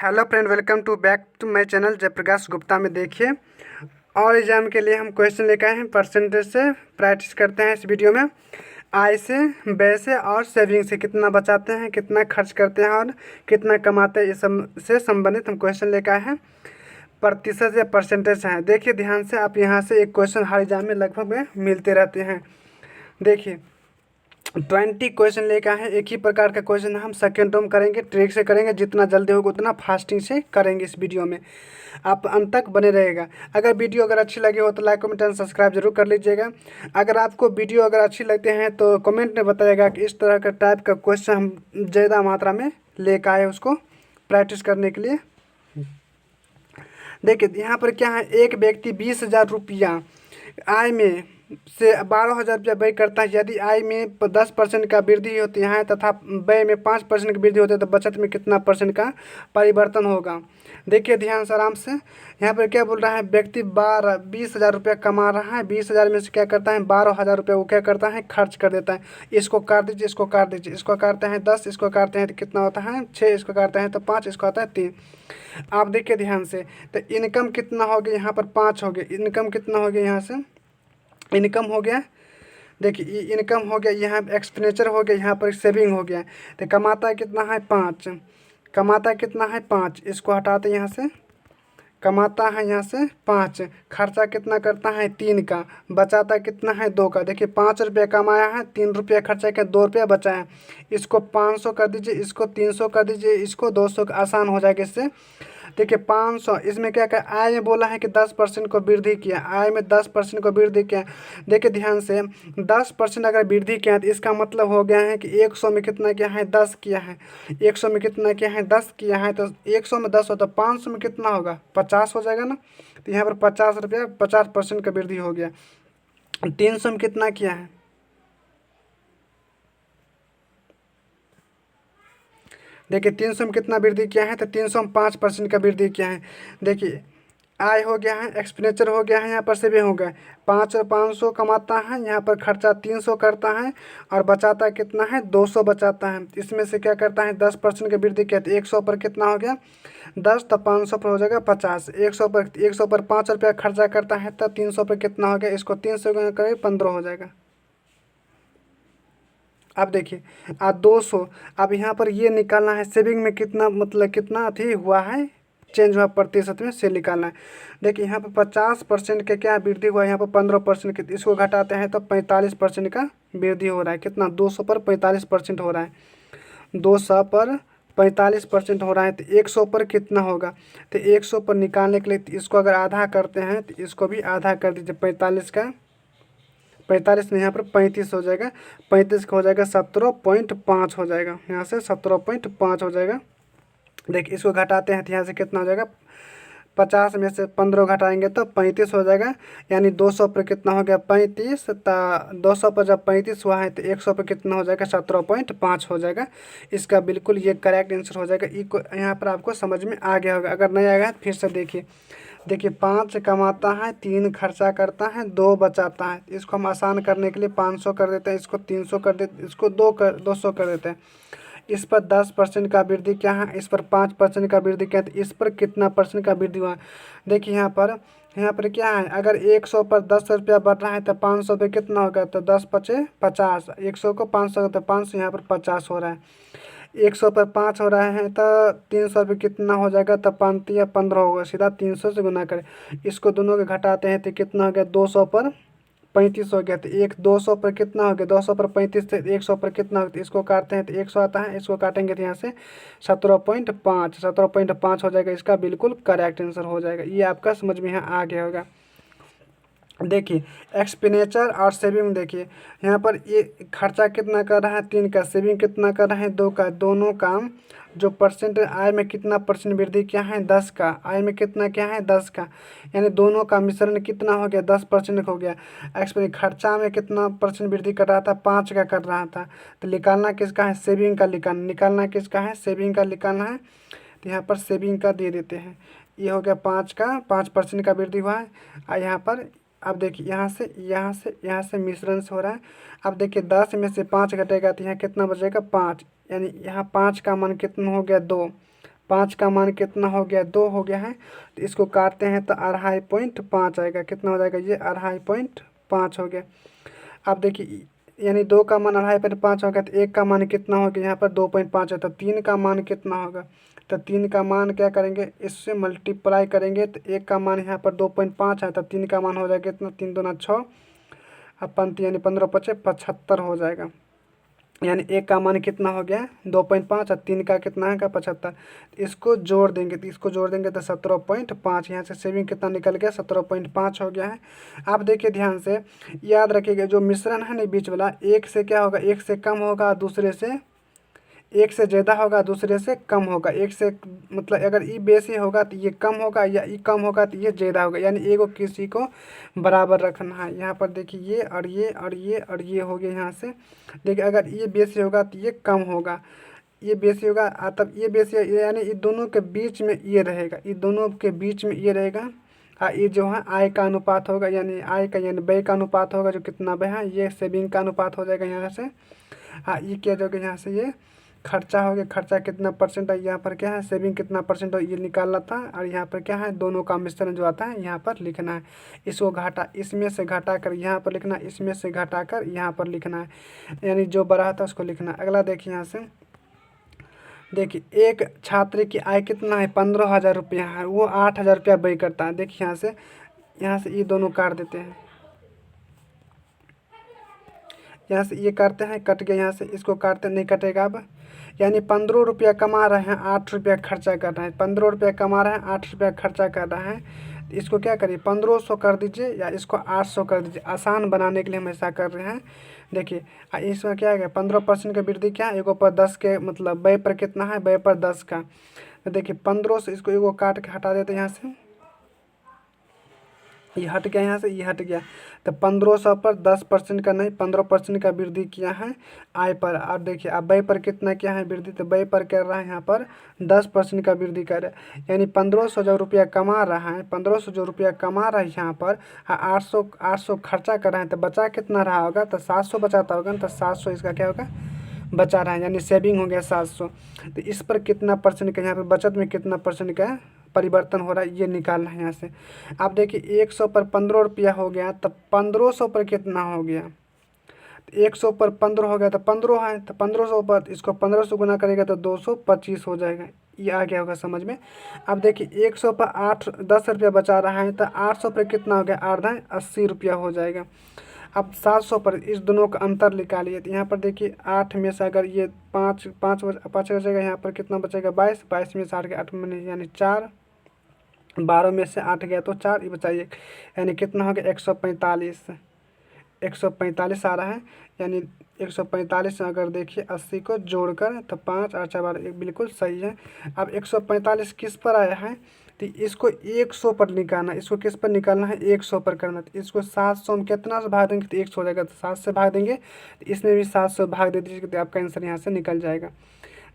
Hello friend, welcome to back to my channel Jayprakash Gupta में। देखिए, और एग्जाम के लिए हम क्वेश्चन लेकर आए हैं। परसेंटेज से प्रैक्टिस करते हैं इस वीडियो में। आय से, व्यय से और सेविंग से कितना बचाते हैं, कितना खर्च करते हैं और कितना कमाते हैं, ये सब से संबंधित हम क्वेश्चन लेकर आए हैं। प्रतिशत या परसेंटेज है। देखिए ध्यान से, आप यहाँ से एक क्वेश्चन हर एग्जाम में लगभग में मिलते रहते हैं। देखिए 20 क्वेश्चन लेकर आए हैं। एक ही प्रकार का क्वेश्चन हम सेकेंड टर्म करेंगे, ट्रिक से करेंगे। जितना जल्दी होगा उतना फास्टिंग से करेंगे इस वीडियो में। आप अंत तक बने रहेगा। अगर वीडियो अगर अच्छी लगी हो तो लाइक कमेंट एंड सब्सक्राइब जरूर कर लीजिएगा। अगर आपको वीडियो अगर अच्छी लगते हैं तो कमेंट में बताइएगा कि इस तरह का टाइप का क्वेश्चन हम ज़्यादा मात्रा में लेकर आए उसको प्रैक्टिस करने के लिए। देखिए यहाँ पर क्या है, एक व्यक्ति 20,000 रुपया आय में से 12,000 रुपया व्यय करता है। यदि आय में 10% का वृद्धि होती है तथा व्यय में 5% की वृद्धि होती है तो बचत में कितना परसेंट का परिवर्तन होगा। देखिए ध्यान से आराम से, यहाँ पर क्या बोल रहा है, व्यक्ति 20,000 रुपया कमा रहा है। 20,000 में से क्या करता है, 12,000 रुपया वो क्या करता है, खर्च कर देता है। इसको काट दीजिए, इसको काट दीजिए, इसको काटते हैं 10, इसको काटते हैं तो कितना होता है 6, इसको काटते हैं तो 5, इसको आता है 3। आप देखिए ध्यान से, तो इनकम कितना हो गया, यहाँ पर 5 हो गया। इनकम कितना हो गया, यहाँ से इनकम हो गया। देखिए इनकम हो गया, यहाँ एक्सपेंडिचर हो गया, यहाँ पर सेविंग हो गया। तो कमाता कितना है 5, कमाता कितना है 5, इसको हटाते यहाँ से। कमाता है यहाँ से 5, खर्चा कितना करता है 3 का, बचाता कितना है 2 का। देखिए 5 रुपया कमाया है, 3 रुपया खर्चा किया, 2 रुपया बचा है। इसको 500 कर दीजिए, इसको 300 कर दीजिए, इसको 200 का, आसान हो जाएगा इससे। देखिए 500, इसमें क्या क्या आय में बोला है कि 10% को वृद्धि किया, आय में 10% को वृद्धि किया। देखिए ध्यान से, 10% अगर वृद्धि किया है तो इसका मतलब हो गया है कि 100 में कितना किया है 10 किया है। 100 में कितना किया है 10 किया है, तो 100 में 10 हो तो 500 में कितना होगा 50 हो जाएगा ना। तो यहाँ पर 50 रुपया 50% का वृद्धि हो गया। 300 में कितना किया है, देखिए 300 में कितना वृद्धि किया है, तो 300 में 5% का वृद्धि किया है। देखिए आय हो गया है, एक्सपेंडिचर हो गया है, यहाँ पर सेविंग हो गया। 5 और 500 कमाता है, यहाँ पर खर्चा 300 करता है और बचाता कितना है 200 बचाता है। इसमें से क्या करता है 10% की वृद्धि किया तो 100 पर कितना हो गया 10, तो 500 पर हो जाएगा 50। 100 पर 5 रुपया खर्चा करता है तो 300 पर कितना हो गया, इसको 300 करें 15 हो जाएगा। अब देखिए 200, अब यहाँ पर ये निकालना है सेविंग में कितना, मतलब कितना अथी हुआ है, चेंज हुआ प्रतिशत में से निकालना है। देखिए यहाँ पर 50% के क्या वृद्धि हुआ है, यहाँ पर 15% के, इसको घटाते हैं तो 45% का वृद्धि हो रहा है। कितना 200 पर 45% हो रहा है, 200 पर 45% हो रहा है। तो 100 पर कितना होगा, तो 100 पर निकालने के लिए इसको अगर आधा करते हैं तो इसको भी आधा कर दीजिए। 45 का 45 में यहाँ पर 35 हो जाएगा, 35 का हो जाएगा 17.5 हो जाएगा, यहाँ से 17.5 हो जाएगा। देखिए इसको घटाते हैं तो यहाँ से कितना हो जाएगा, 50 में से 15 घटाएंगे तो 35 हो जाएगा। यानी 200 पर कितना हो गया 35, 200 पर जब 35 हुआ है तो 100 पर कितना हो जाएगा 17.5 हो जाएगा। इसका बिल्कुल ये करेक्ट आंसर हो जाएगा। यहाँ पर आपको समझ में आ गया होगा। अगर नहीं आएगा तो फिर से देखिए। देखिए 5 कमाता है, 3 खर्चा करता है, 2 बचाता है। इसको हम आसान करने के लिए 500 कर देते हैं, इसको 300 कर देते, इसको 200 कर देते हैं। इस पर 10% का वृद्धि क्या है, इस पर 5% का वृद्धि क्या है, तो इस पर कितना परसेंट का वृद्धि हुआ। देखिए यहाँ पर क्या है, अगर 100 पर 10 रुपया बढ़ रहा है तो 500 पे कितना होगा, तो 10 पचे 50, 100 को 500 तो 500 यहाँ पर 50 हो रहा है। 100 पर 5 हो रहा है तो 300 पे कितना हो जाएगा, तो 5 या 15 होगा, सीधा 300 से गुना करें। इसको दोनों के घटाते हैं तो कितना हो गया 200 पर 35 हो गया। तो 200 पर कितना हो गया, 200 पर 35 से 100 पर कितना हो गया, तो इसको काटते हैं तो 100 आता है, इसको काटेंगे तो यहाँ से 17.5 हो जाएगा। इसका बिल्कुल करेक्ट आंसर हो जाएगा। ये आपका समझ में यहाँ आ गया होगा। देखिए एक्सपेंडिचर और सेविंग, देखिए यहाँ पर ये खर्चा कितना कर रहा है 3 का, सेविंग कितना कर रहा है 2 का। दोनों काम जो परसेंट, आय में कितना परसेंट वृद्धि क्या है 10 का, आय में कितना क्या है 10 का, यानी दोनों का मिश्रण कितना हो गया 10% हो गया। एक्सपेंड खर्चा में कितना परसेंट वृद्धि कर रहा था 5 का कर रहा था। तो निकालना किसका है, सेविंग का निकालना किसका है, सेविंग का निकालना है। तो यहाँ पर सेविंग का दे देते हैं। ये हो गया 5 का, 5% का वृद्धि हुआ है। और यहाँ पर अब देखिए यहाँ से मिश्रण से हो रहा है। अब देखिए 10 में से 5 घटेगा तो यहाँ कितना बचेगा 5, यानी यहाँ 5 का मान कितना हो गया 2, 5 का मान कितना हो गया, 2 हो गया है। तो इसको काटते हैं तो 2.5 आएगा। कितना हो जाएगा ये, 2.5 हो गया। अब देखिए यानी 2 का मान 2.5 हो गया, तो 1 का मान कितना हो गया यहाँ पर 2.5 है। तो 3 का मान कितना होगा, तो 3 का मान क्या करेंगे, इससे मल्टीप्लाई करेंगे तो 1 का मान यहाँ पर 2.5 है, तो 3 का मान हो जाएगा कितना, 3 दूना 6 अपन यानी 15 पचे 75 हो जाएगा। यानी 1 का मान कितना हो गया 2.5 और 3 का कितना है का 75। इसको जोड़ देंगे तो 17.5। यहाँ से सेविंग कितना निकल गया 17.5 हो गया है। आप देखिए ध्यान से याद रखिएगा, जो मिश्रण है ना बीच वाला, एक से क्या होगा, एक से कम होगा, दूसरे से एक से ज़्यादा होगा, दूसरे से कम होगा। एक से मतलब अगर ई बेसी होगा तो ये कम होगा, या ई कम होगा तो ये ज़्यादा होगा। यानी एक को किसी को बराबर रखना है। यहाँ पर देखिए ये और ये और ये और ये हो गया। यहाँ से देखिए अगर ये बेसी होगा तो ये कम होगा, ये बेसी होगा तब ये बेसी, यानी ये दोनों के बीच में ये रहेगा, ये दोनों के बीच में ये रहेगा। ये जो है आय का अनुपात होगा, यानी आय का यानी व्यय का अनुपात होगा, जो कितना व्यय है, ये सेविंग का अनुपात हो जाएगा यहाँ से। ये क्या जाएगा यहाँ से, ये खर्चा हो गया। खर्चा कितना परसेंट है, यहाँ पर क्या है सेविंग कितना परसेंट है ये निकालना था। और यहाँ पर क्या है दोनों का मिश्रण जो आता है यहाँ पर लिखना है। इसको घटा, इसमें से घटा कर यहाँ पर लिखना है, इसमें से घटा कर यहाँ पर लिखना है, यानी जो बड़ा था उसको लिखना है। अगला देखिए यहाँ से, देखिए एक छात्र की आय कितना है 15,000 रुपया है, वो 8,000 रुपया व्यय करता है। देखिए यहाँ से ये दोनों काट देते हैं, यहाँ से ये काटते हैं, कट गया। यहाँ से इसको काटते नहीं कटेगा अब। यानी 15 रुपया कमा रहे हैं, 8 रुपया खर्चा कर रहे हैं। 15 रुपया कमा रहे हैं, 8 रुपया खर्चा कर रहे हैं। तो इसको क्या करिए 1500 कर दीजिए या इसको 800 कर दीजिए, आसान बनाने के लिए हम ऐसा कर रहे हैं। देखिए इसमें क्या है 15% का वृद्धि क्या है, एगो पर 10 के मतलब व्यय पर कितना है, व्यय पर 10 का। तो देखिए 15 से इसको एगो काट के हटा देते हैं यहाँ से, ये हट गया, यहाँ से ये हट गया। तो 1500 पर 10% का नहीं 15% का वृद्धि किया है आय पर। और देखिए अब व्यय पर कितना क्या है वृद्धि, तो व्यय पर कर रहा है यहाँ पर 10% का वृद्धि कर रहा है। यानी 1500 जो रुपया कमा रहा है, 1500 जो रुपया कमा रहा है यहाँ पर, 800 खर्चा कर रहे हैं, तो बचा कितना रहा होगा, तो 700 बचाता होगा ना। तो 700 इसका क्या होगा बचा रहा है, यानी सेविंग हो गया 700। तो इस पर कितना परसेंट का यहाँ पर बचत में कितना परसेंट का परिवर्तन हो रहा है ये निकालना है यहाँ से। आप देखिए 100 पर 15 रुपया हो गया, तब 1500 पर कितना हो गया, 100 पर 15 हो गया तो 15 है, तो 1500 पर इसको 15 से गुना करेगा तो 225 हो जाएगा। ये आ गया होगा समझ में। अब देखिए 100 पर 10 रुपया बचा रहा है, तो 800 पर कितना हो गया, 80 रुपया हो जाएगा। अब 700 पर इस दोनों का अंतर निकालिए। तो यहाँ पर देखिए 8 में से अगर ये 5 बचेगा, यहाँ पर कितना बचेगा 22 में से 8 गया 8 में यानी 4, 12 में से 8 गया तो 4, ये बचाइए यानी कितना हो गया 145 आ रहा है। यानी 145 अगर देखिए 80 को जोड़कर तो 5 और 4 12 बिल्कुल सही है। अब 145 किस पर आया है, तो इसको 100 पर निकालना, इसको किस पर निकालना है 100 पर करना। तो इसको 700 में कितना से भाग देंगे तो 100 हो जाएगा, तो 7 से भाग देंगे, तो इसमें भी 700 भाग दे दीजिए तो आपका आंसर यहाँ से निकल जाएगा।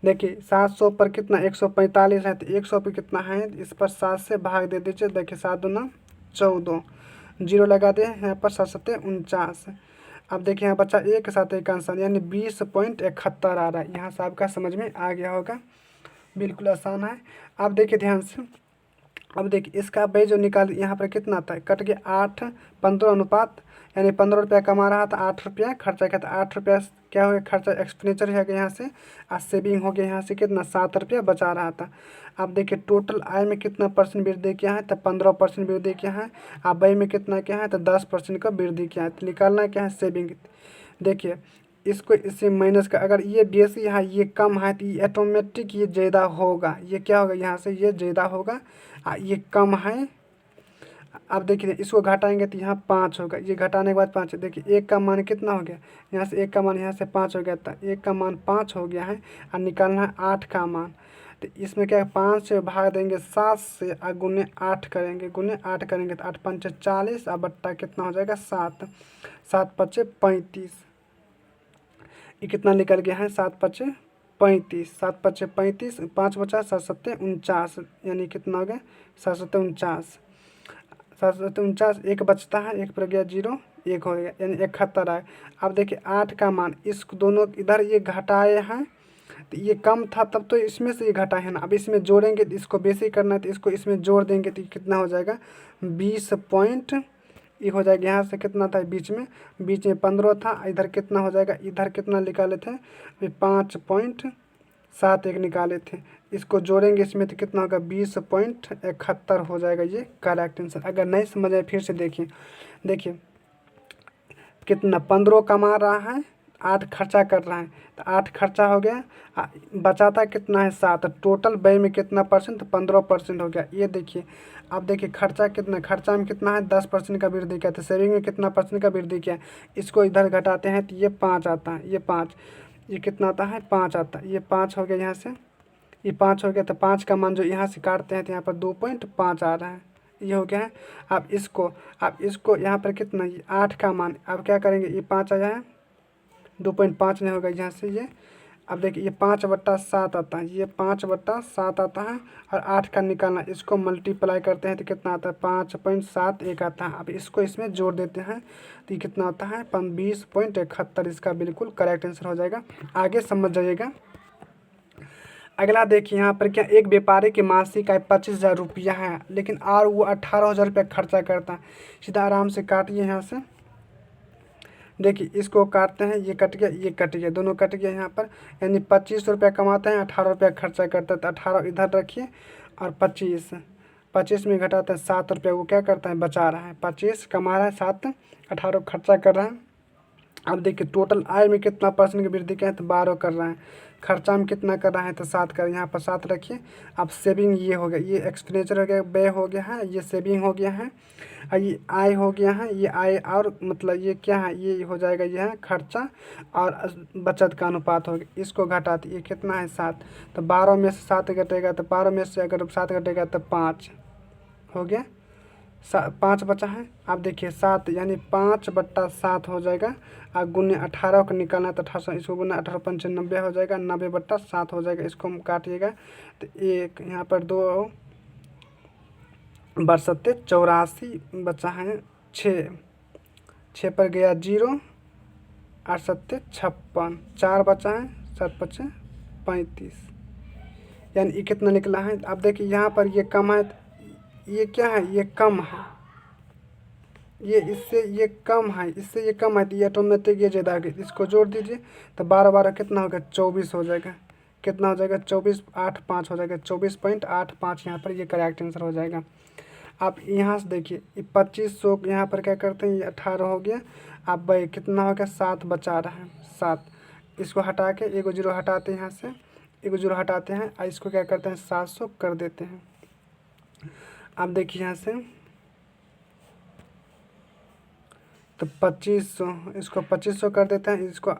देखिए 700 पर कितना 145 है, तो 100 पर कितना है, इस पर 7 से भाग दे दीजिए। देखिए 7 दूना 14, जीरो लगा दे यहाँ पर 7 7 49। अब देखिए यहाँ बच्चा एक के साथ एक आंसर यानी 20.71 आ रहा है। यहाँ से आपका समझ में आ गया होगा, बिल्कुल आसान है। अब देखिए ध्यान से, अब देखिए इसका व्यय जो निकाल यहाँ पर कितना आता है, कट गया 8-15 अनुपात, यानी 15 रुपया कमा रहा था 8 रुपया खर्चा किया, तो 8 रुपया क्या हो गया खर्चा एक्सपेंडिचर हो गया यहाँ से, और सेविंग हो गया यहाँ से कितना 7 रुपया बचा रहा था। अब देखिए टोटल आय में कितना परसेंट वृद्धि किया है, तो 15% वृद्धि किया है। अब व्यय में कितना क्या है, तो 10% का वृद्धि किया है। तो निकालना क्या है सेविंग। देखिए इसको इससे माइनस का, अगर ये बेसी है ये कम है, तो ये ऑटोमेटिक ये ज़्यादा होगा, ये क्या होगा यहाँ से ये ज़्यादा होगा, ये कम है। अब देखिए इसको घटाएंगे तो यहाँ 5 होगा, ये घटाने के बाद 5। देखिए 1 का मान कितना हो गया, यहाँ से 1 का मान यहाँ से 5 हो गया था, 1 का मान 5 हो गया है। और निकालना है 8 का मान, तो इसमें क्या है 5 से भाग देंगे 7 से, और गुने 8 करेंगे, गुने 8 करेंगे तो 8 5 40, और बट्टा कितना हो जाएगा 7, 7 5 35। ये कितना निकल गया है 7 5 35, 7 5 35, 5 बचा 7 7 49, यानी कितना हो गया 7 7 49, 7 7 49। एक बचता है, एक पर गया 0, 1 हो गया यानी 71 आए। अब देखिए 8 का मान, इस दोनों इधर ये घटाए हैं तो ये कम था तब तो इसमें से ये घटा है ना। अब इसमें जोड़ेंगे तो इसको बेसिक करना है तो इसको इसमें जोड़ देंगे तो कितना हो जाएगा 20 पॉइंट, ये हो जाएगा यहाँ से कितना था बीच में 15 था, इधर कितना हो जाएगा, इधर कितना निकाले थे अभी 5.71 निकाले थे। इसको जोड़ेंगे इसमें तो कितना होगा 20.71 हो जाएगा ये करेक्ट आंसर। अगर नहीं समझ आए फिर से देखिए, देखिए कितना 15 कमा रहा है, 8 खर्चा कर रहा है, तो 8 खर्चा हो गया, बचाता कितना है 7, टोटल व्यय में कितना परसेंट, 15% हो गया। ये देखिए अब देखिए खर्चा कितना, खर्चा में कितना है 10% का वृद्धि किया, तो सेविंग में कितना परसेंट का वृद्धि किया। इसको इधर घटाते हैं तो ये 5 आता है, ये 5, ये कितना आता है 5 आता है, ये 5 हो गया यहाँ से, ये 5 हो गया। तो 5 का मान जो यहाँ से काटते हैं तो यहाँ पर 2.5 आ रहा है, ये हो गया है। अब इसको यहाँ पर कितना, ये 8 का मान, अब क्या करेंगे, ये 5 आया है, 2.5 नहीं होगा यहाँ से ये। अब देखिए ये 5/7 आता है, ये 5/7 आता है, और 8 का निकालना, इसको मल्टीप्लाई करते हैं तो कितना आता है 5.71 आता है। अब इसको इसमें जोड़ देते हैं तो ये कितना आता है 20.71, इसका बिल्कुल करेक्ट आंसर हो जाएगा। आगे समझ जाइएगा। अगला देखिए यहाँ पर क्या, एक व्यापारी की मासिक आय 25,000 रुपया है, लेकिन और वो 18,000 रुपया खर्चा करता है। सीधा आराम से काटिए यहाँ से, देखिए इसको काटते हैं, ये कट गया, ये कट गया, दोनों कट गया यहाँ पर। यानी 25 रुपया कमाते हैं, 18 रुपया खर्चा करता है, तो 18 इधर रखिए और 25 में घटाते हैं 7 रुपया, वो क्या करता है बचा रहा है, 25 कमा रहा है, 7 18 खर्चा कर रहा है। अब देखिए टोटल आय में कितना परसेंट की वृद्धि किया है, तो 12 कर रहा है। खर्चा में कितना कर रहा है, तो 7 कर, यहाँ पर 7 रखिए। अब सेविंग ये हो गया, ये एक्सपेंडिचर हो गया, व्यय हो गया है, ये सेविंग हो गया है, और ये आय हो गया है, ये आय और मतलब ये क्या है, ये हो जाएगा, ये है खर्चा और बचत का अनुपात हो गया। इसको घटाते ये कितना है 7, तो 12 में से 7 घटेगा, तो 12 में से अगर 7 घटेगा तो 5 हो गया, 5 बचा है। आप देखिए 7 यानी 5/7 हो जाएगा, और गुने 18 को निकालना है तो 18, इसको गुना 18 95 हो जाएगा, 90/7 हो जाएगा। इसको हम काटिएगा तो एक यहाँ पर 2 बरसते 84 बचा है, 6 पर गया 0, 8 सत्ते 56, 4 बचा है, 7 बचे 35, यानी ये कितना निकला है। अब देखिए यहाँ पर ये कम है, ये क्या है, ये कम है, ये इससे ये कम है, इससे ये कम है, तो ये ऑटोमेटिक ये ज़्यादा है। इसको जोड़ दीजिए तो 12 कितना होगा 24 हो जाएगा, कितना हो जाएगा 24.85 हो जाएगा, 24.85 यहाँ पर ये करेक्ट आंसर हो जाएगा। आप यहाँ से देखिए ये 2500 यहाँ पर क्या करते हैं, ये 18 हो गया। आप भाई कितना हो गया 7 बचा रहा है, 7, इसको हटा के 1 0 हटाते हैं, यहाँ से 1 0 हटाते हैं, और इसको क्या करते हैं 700 कर देते हैं। आप देखिए यहाँ से तो 2500, इसको 2500 कर देते हैं, इसको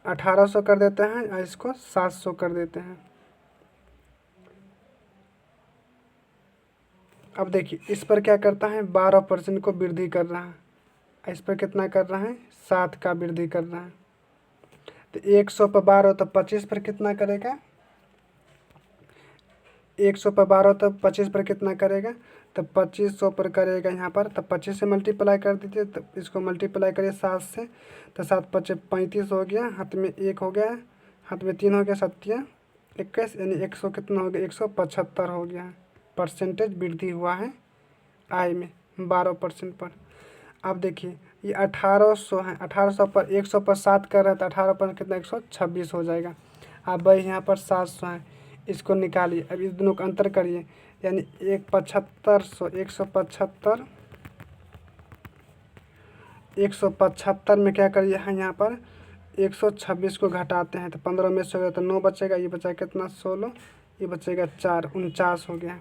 1800 कर देते हैं, और इसको 700 कर देते हैं। अब देखिए इस पर क्या करता है 12% को वृद्धि कर रहा है, इस पर कितना कर रहा है 7 का वृद्धि कर रहा है। तो 100 पर 12 तो 25 पर कितना करेगा, 100 पर 12 तो 25 पर कितना करेगा, तो 2500 पर करेगा यहाँ पर, तो 25 से मल्टीप्लाई कर दीजिए, तो इसको मल्टीप्लाई करिए 7 से, तो 7 5 35 हो गया, हाथ में 1 हो गया, हाथ में 3 हो गया, 7 21, यानी 100 कितना हो गया 175 हो गया, परसेंटेज वृद्धि हुआ है आय में 12% पर। अब देखिए ये 1800 है, 1800 पर 100 पर 7 कर रहा है, तो 18 पर कितना 126 हो जाएगा। अब भाई यहाँ पर 700 है, इसको निकालिए, अब इस दोनों का अंतर करिए, यानी 175 में क्या करिए है यहाँ पर 126 को घटाते हैं, तो 15 में से हो गया तो 9 बचेगा, ये बचा कितना 16, ये बचेगा 4, 49 हो गया।